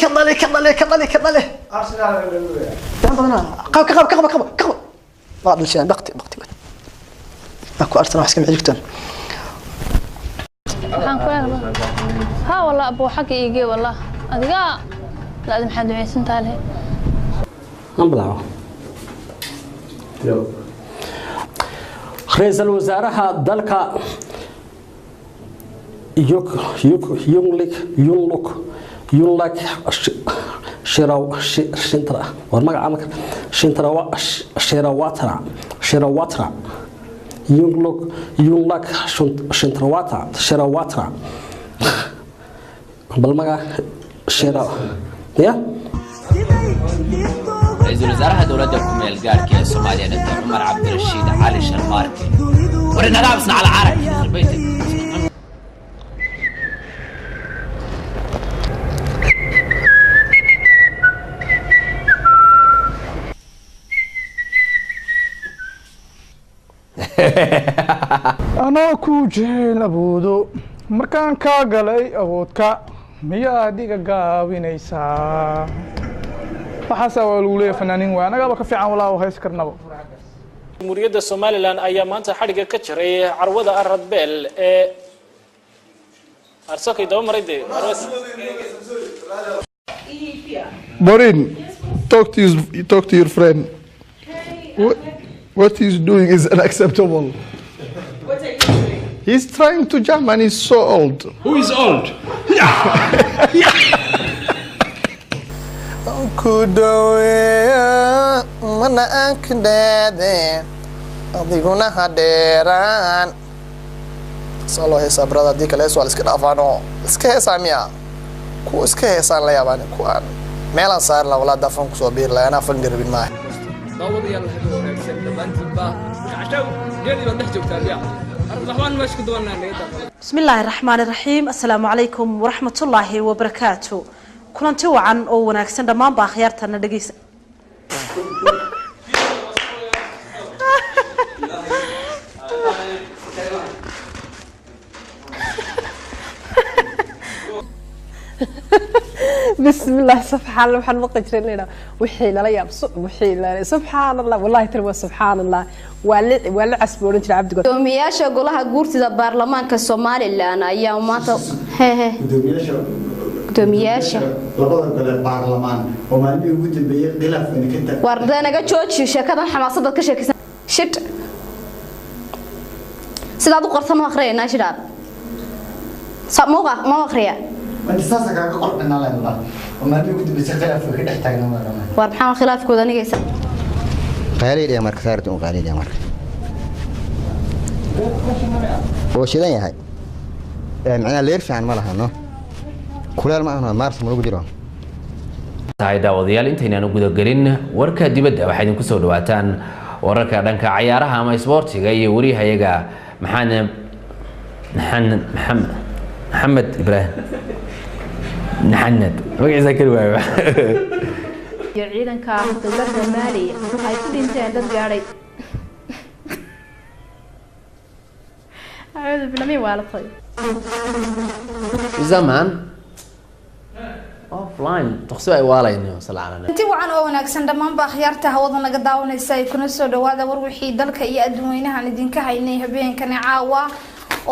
كضلي أرسنال قب بعض الشيء بقتي أكو أرسنال حسكم عجبتون ها والله أبو حكي يجي والله أدقى لازم حد يسنت عليه نبلعه رئيس الوزراء دلك يونلك شنترا ورمق عمك شراواترا يونلك شراواترا بالمقا شراو يا رئيس الوزراء دولة كوميل قارك يا سوماليا دكتور عمر عبد الرشيد علي شرماركي ورنا لابسنا على عرق البيت أنا كوجين أبودو مركان كاغلي أبودكا ميا ديغا غاوينيسا waxaasa waa lagu leeyahay fanaaniin waa anaga ka fiican walaa oo hees karnaba Jamhuuriyadda Soomaaliland ayaa maanta xadhiga ka jiray carwada Aradbeel ee arsakay daba marayde Borin talk to your friend what he's doing is unacceptable what are you doing he's trying to jump and he's so old who is old كودويا من أكدادين أضيقنا هديران صلوا هيسا برادا ديك اللي يسوى الاسكي دافانو اسكي هيسا ميا كو اسكي هيسا لا ياباني كوان ميلان صار لا ولا دافن كسو بير لا أنا فنجر بين معي داود يلا هدو ونكسب دبانتي با عشاو جيني بدح جوكتا بيع الرحمن ماش كدوانا ليتا بسم الله الرحمن الرحيم السلام عليكم ورحمة الله وبركاته kulanti wacan oo wanaagsan dhamaan baa khiyaartana dhageysa بسم الله سبحان الله waxaan maqajrin leena wixii la yaab wixii la subxaan allah wallahi tarwa subxaan allah wala casboorin jira abdiga gudoomiyaasha golaha guurtida baarlamaanka Soomaaliland ayaa maanta gudoomiyaasha labada gole baarlamaan oo maalmihii ugu dambeeyay khilaaf in ka tag warda naga jooji sheekadan xamaasada ka sheekaysan shit sidaad u qortan oo akhriyayna shiraab samuuqa ma akhriya wadi saasa ka qortana la ilaa oo maalmihii ugu dambeeyay khilaaf ka dhex taagan war maxaa khilaafkooda nigaysa qaaliid marka saartu qaaliid marka oo shidan yahay macna leer fiican ma laha no kuleel ma ahna maars ma lagu jiro tahay daawadayaal intaynaan guda galin warka dibadda waxay idin ku soo dhawaataan wararka dhanka ciyaaraha ama isboortiga iyo wariyahayaga maxamed ibraahim magaciisa kali waayo iyo ciidanka dowladda Maaliya ay ku dhinteen dad gaaray أعوذ بالله ولا طيب زمان offline تخسوا أي والله إنه صلى على intii wacan oo wanaagsan dhamaan baa khiyaarta hawada naga daawanaysa ay kuna soo dhawaada war wixii dalka iyo adduunweynaha idinka haynay habeenkan caawa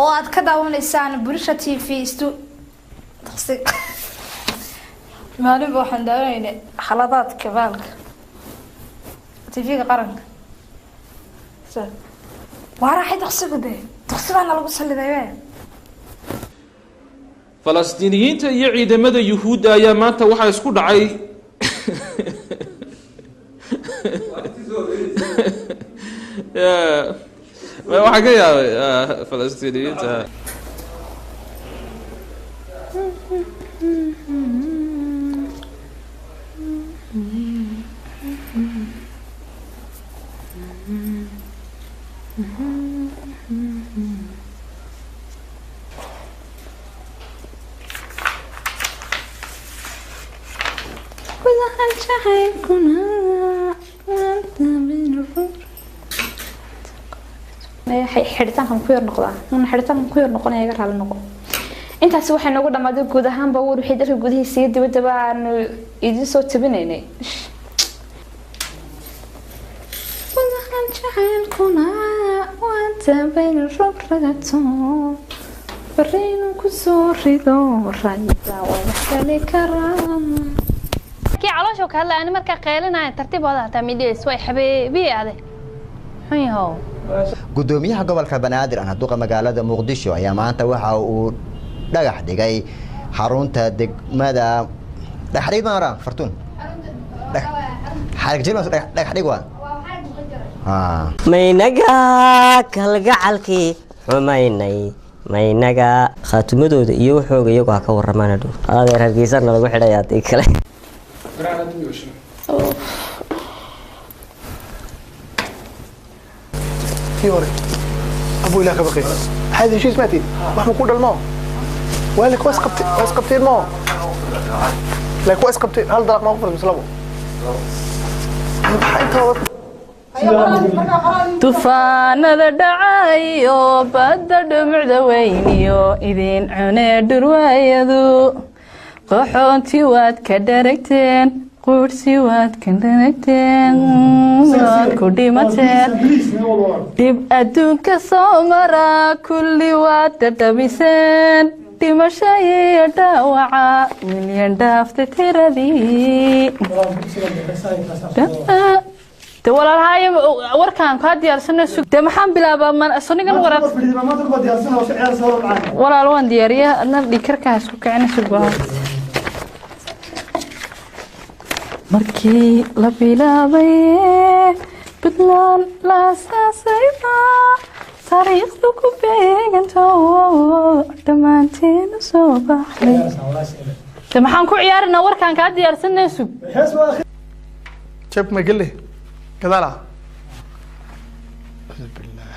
oo aad ka daawanaysaan Bulsha TV maalin waxaan daawaynay xaladaadka baalka TV-ga qaranka وراح يتغسل تغسلنا لو صلي Falastiiniyiinta iyo ciidamada Yuhuudda ayaa maanta waxa isku dhacay waxa ka yaabay Falastiiniyiinta حريتان كم كير نقطة من حريتان كير نقطة يا جرال نقطة intaas waxay nagu dhamaaday guud ahaanba war wixii dalka gudihiisa iyo dibadaba aan idin soo tabinaynay waxaan jacaylkuna waan tabayn rogragato barino ku soo rido rayda wada kale karam ki caloosho ka hadla ani marka qeelinaa tartiibooda taa midis way xabeebi ade hayo gudoomiyaha gobolka Banaadir aan duqa magaalada Muqdisho ayaa maanta waxa uu dhagax dhigay xarunta degmada dhaxriidana fartuun xarag jilmas dhagax dhigwa maynaga kalgacalkii xumaynay maynaga khaatumadooda iyo waxooga iyagu ka waramaan dhow adeer hargeysan lagu xidhayaa tii kale يوري ابو لك بقي هذه شيء سمعتي واحد كل الماء وقالك واسقبتي الماء لك واسقبتي هل ضرب موقف مسلمه tufaanada dhacayo badda dhumucda weyniyo idin cunee dhurwaayadu qaxoontii waad ka dharagteen quursi waad ka dharagteen waad ku dhimateen dhib adduunka soo mara kulli waad dhadhamiseen dhimasho iyo dhaawaca milyan dhaafta tiradii te walaalhaay warkaan ka diyaarsanay sug te maxaan bilaabaa man sonigan warad walaal waan diyaariyaa adna dhikarka isku kicina sugbaa markii la bilaabay Puntland la asaasayba taariikhdu ku beeganto dhammaanteen soo baxay te maxaan ku ciyaarinaa warkaan ka diyaarsanay sug jab ma gale كذا بالله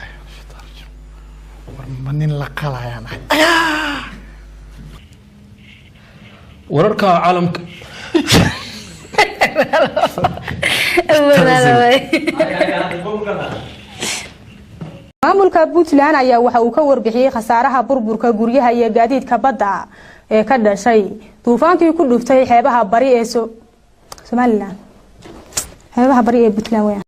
من لقلا يعني ورركا عالمك maamulka Puntland ayaa waxa uu ka warbixiyay khasaaraha burburka guryaha iyo gaadiidka badda ee ka dhashay duufaankii ku dhuftay xeebaha bari ee Soomaaliland xeebaha bari ee Puntland weeyaan